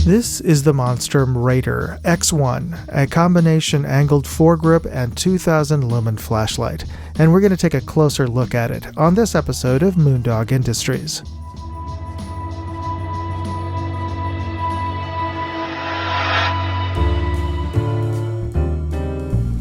This is the Monstrum Raider X1, a combination angled foregrip and 2000 lumen flashlight, and we're going to take a closer look at it on this episode of Moondog Industries.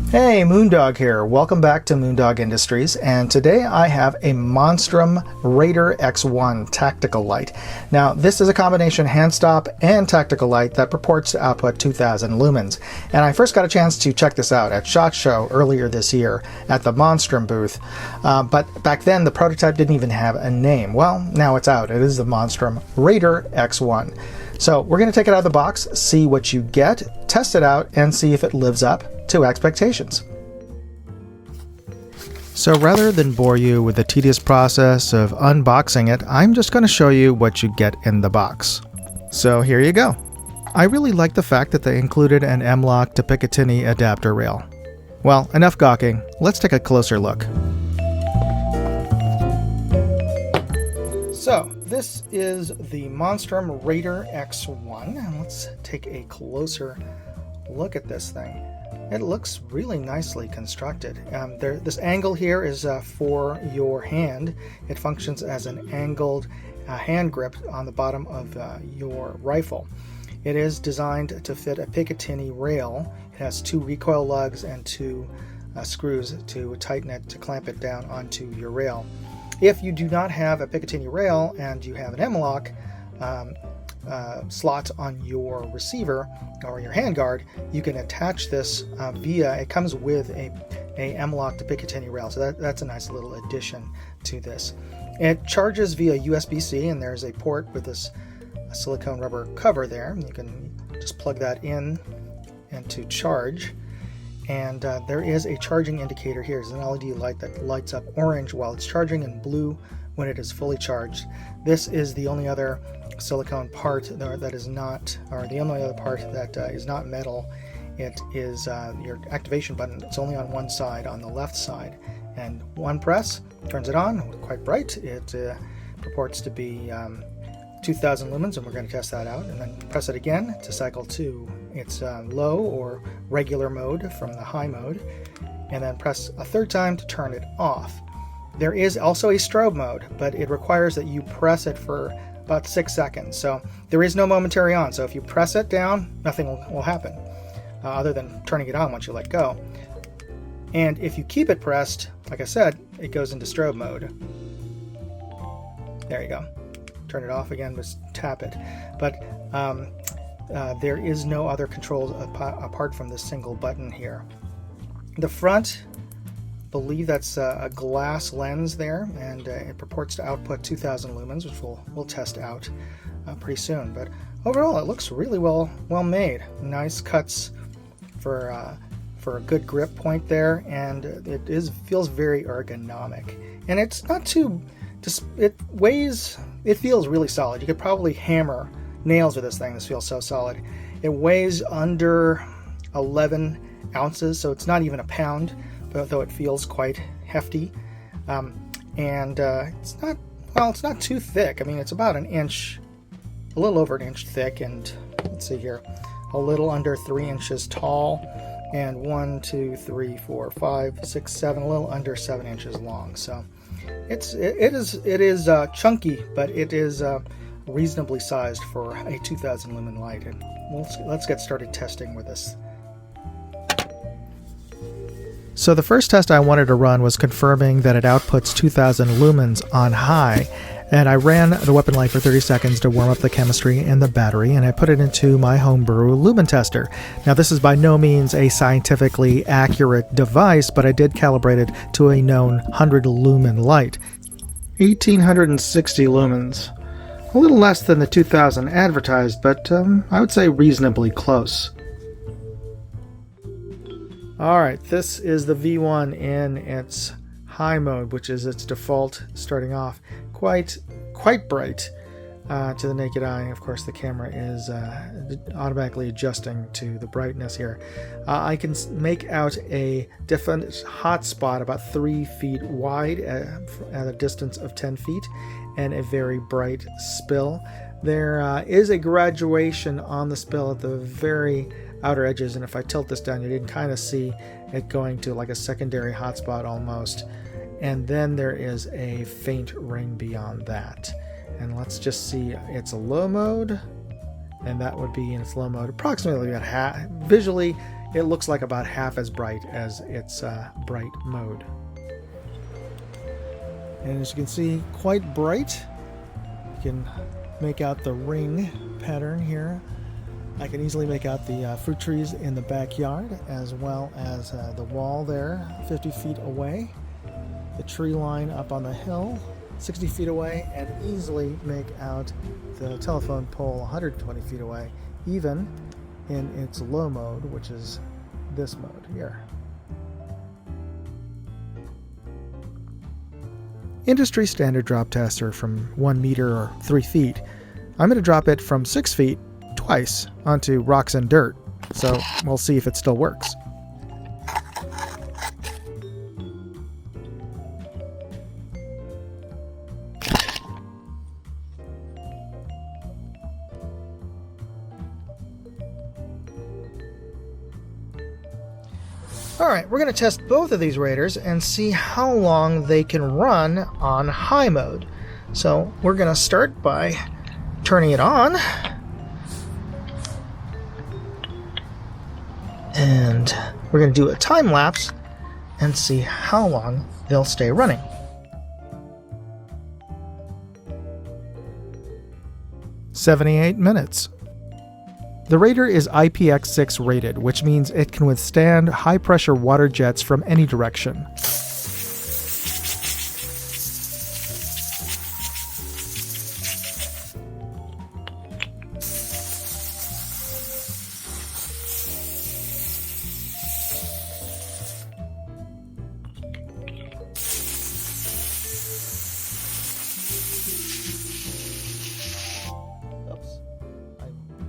Hey, Moondog here. Welcome back to Moondog Industries, and today I have a Monstrum Raider X1 tactical light. Now, this is a combination hand stop and tactical light that purports to output 2000 lumens, and I first got a chance to check this out at SHOT Show earlier this year at the Monstrum booth, but back then the prototype didn't even have a name. Well, now it's out. It is the Monstrum Raider X1. So we're going to take it out of the box, see what you get, test it out, and see if it lives up to expectations. So rather than bore you with the tedious process of unboxing it, I'm just going to show you what you get in the box. So here you go. I really like the fact that they included an M-LOK to Picatinny adapter rail. Well, enough gawking. Let's take a closer look. So this is the Monstrum Raider X1, and let's take a closer look at this thing. It looks really nicely constructed. This angle here is for your hand. It functions as an angled hand grip on the bottom of your rifle. It is designed to fit a Picatinny rail. It has 2 recoil lugs and 2 screws to tighten it, to clamp it down onto your rail. If you do not have a Picatinny rail and you have an M-LOK slot on your receiver or your handguard, you can attach this it comes with a M-LOK to Picatinny rail, so that's a nice little addition to this. It charges via USB-C, and there's a port with this silicone rubber cover there. You can just plug that in and to charge, and there is a charging indicator here. There's an LED light that lights up orange while it's charging and blue when it is fully charged. This is the only other silicone part that is not, or the only other part that is not metal. It is your activation button. It's only on one side, on the left side, and one press turns it on. Quite bright. It purports to be 2000 lumens, and we're going to test that out, and then press it again to cycle to its low or regular mode from the high mode, and then press a third time to turn it off. There is also a strobe mode, but it requires that you press it for about 6 seconds. So there is no momentary on. So if you press it down, nothing will happen other than turning it on once you let go. And if you keep it pressed, like I said, it goes into strobe mode. There you go. Turn it off again, just tap it. But there is no other controls apart from this single button here. The front, believe that's a glass lens there, and it purports to output 2000 lumens, which we'll test out pretty soon. But overall, it looks really well made. Nice cuts for a good grip point there, and it feels very ergonomic. And it's not too, it feels really solid. You could probably hammer nails with this thing. This feels so solid. It weighs under 11 ounces, so it's not even a pound, though it feels quite hefty. And it's not too thick. I mean, it's about an inch, a little over an inch thick, and let's see here, a little under 3 inches tall, and 1, 2, 3, 4, 5, 6, 7, a little under 7 inches long. So it is chunky, but it is reasonably sized for a 2000 lumen light. And let's get started testing with this. So the first test I wanted to run was confirming that it outputs 2000 lumens on high, and I ran the weapon light for 30 seconds to warm up the chemistry and the battery, and I put it into my homebrew lumen tester. Now this is by no means a scientifically accurate device, but I did calibrate it to a known 100 lumen light. 1860 lumens. A little less than the 2000 advertised, but I would say reasonably close. Alright, this is the V1 in its high mode, which is its default starting off. Quite bright to the naked eye. Of course, the camera is automatically adjusting to the brightness here. I can make out a different hot spot about 3 feet wide at a distance of 10 feet, and a very bright spill. There is a graduation on the spill at the very outer edges, and if I tilt this down, you can kind of see it going to like a secondary hotspot almost. And then there is a faint ring beyond that. And let's just see, it's a low mode, and that would be in its low mode approximately about half. Visually, it looks like about half as bright as its bright mode. And as you can see, quite bright. You can make out the ring pattern here. I can easily make out the fruit trees in the backyard, as well as the wall there 50 feet away, the tree line up on the hill 60 feet away, and easily make out the telephone pole 120 feet away, even in its low mode, which is this mode here. Industry standard drop tests are from 1 meter or 3 feet. I'm going to drop it from 6 feet twice onto rocks and dirt, so we'll see if it still works. Alright, we're going to test both of these radars and see how long they can run on high mode. So we're going to start by turning it on. And we're going to do a time lapse and see how long they'll stay running. "78 minutes. The radar is IPX6 rated, which means it can withstand high-pressure water jets from any direction.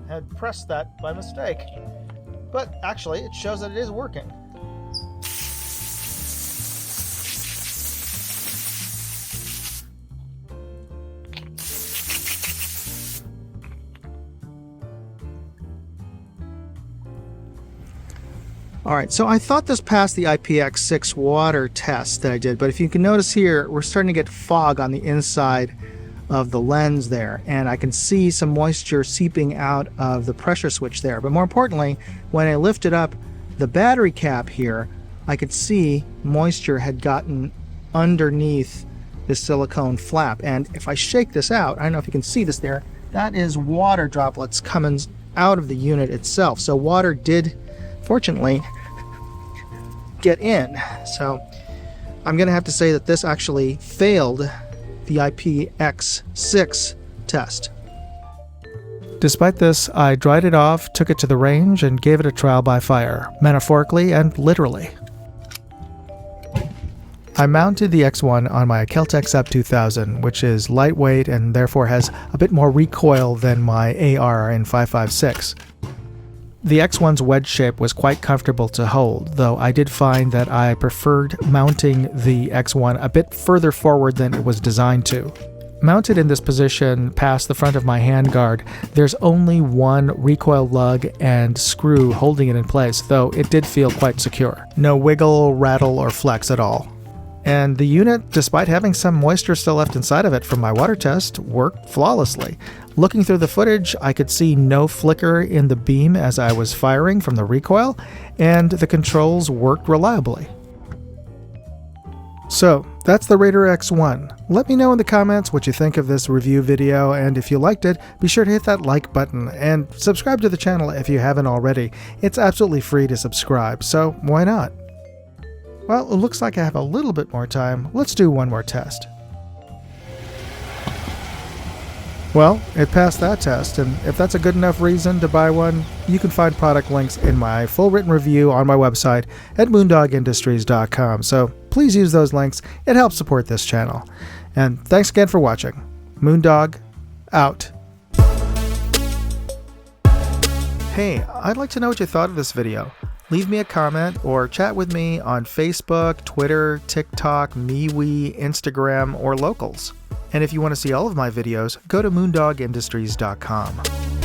Had pressed that by mistake, but actually it shows that it is working. Alright, so I thought this passed the IPX6 water test that I did, but if you can notice here, we're starting to get fog on the inside of the lens there, and I can see some moisture seeping out of the pressure switch there. But more importantly, when I lifted up the battery cap here, I could see moisture had gotten underneath the silicone flap. And if I shake this out, I don't know if you can see this there, that is water droplets coming out of the unit itself. So water did, fortunately, get in. So I'm going to have to say that this actually failed the IPX6 test. Despite this, I dried it off, took it to the range, and gave it a trial by fire, metaphorically and literally. I mounted the X1 on my Keltec Sub 2000, which is lightweight and therefore has a bit more recoil than my AR in 5.56. The X1's wedge shape was quite comfortable to hold, though I did find that I preferred mounting the X1 a bit further forward than it was designed to. Mounted in this position past the front of my handguard, there's only one recoil lug and screw holding it in place, though it did feel quite secure. No wiggle, rattle, or flex at all. And the unit, despite having some moisture still left inside of it from my water test, worked flawlessly. Looking through the footage, I could see no flicker in the beam as I was firing from the recoil, and the controls worked reliably. So, that's the Radar X1. Let me know in the comments what you think of this review video, and if you liked it, be sure to hit that like button, and subscribe to the channel if you haven't already. It's absolutely free to subscribe, so why not? Well, it looks like I have a little bit more time. Let's do one more test. Well, it passed that test, and if that's a good enough reason to buy one, you can find product links in my full written review on my website at moondogindustries.com, so please use those links. It helps support this channel. And thanks again for watching. Moondog, out. Hey, I'd like to know what you thought of this video. Leave me a comment or chat with me on Facebook, Twitter, TikTok, MeWe, Instagram, or Locals. And if you want to see all of my videos, go to moondogindustries.com.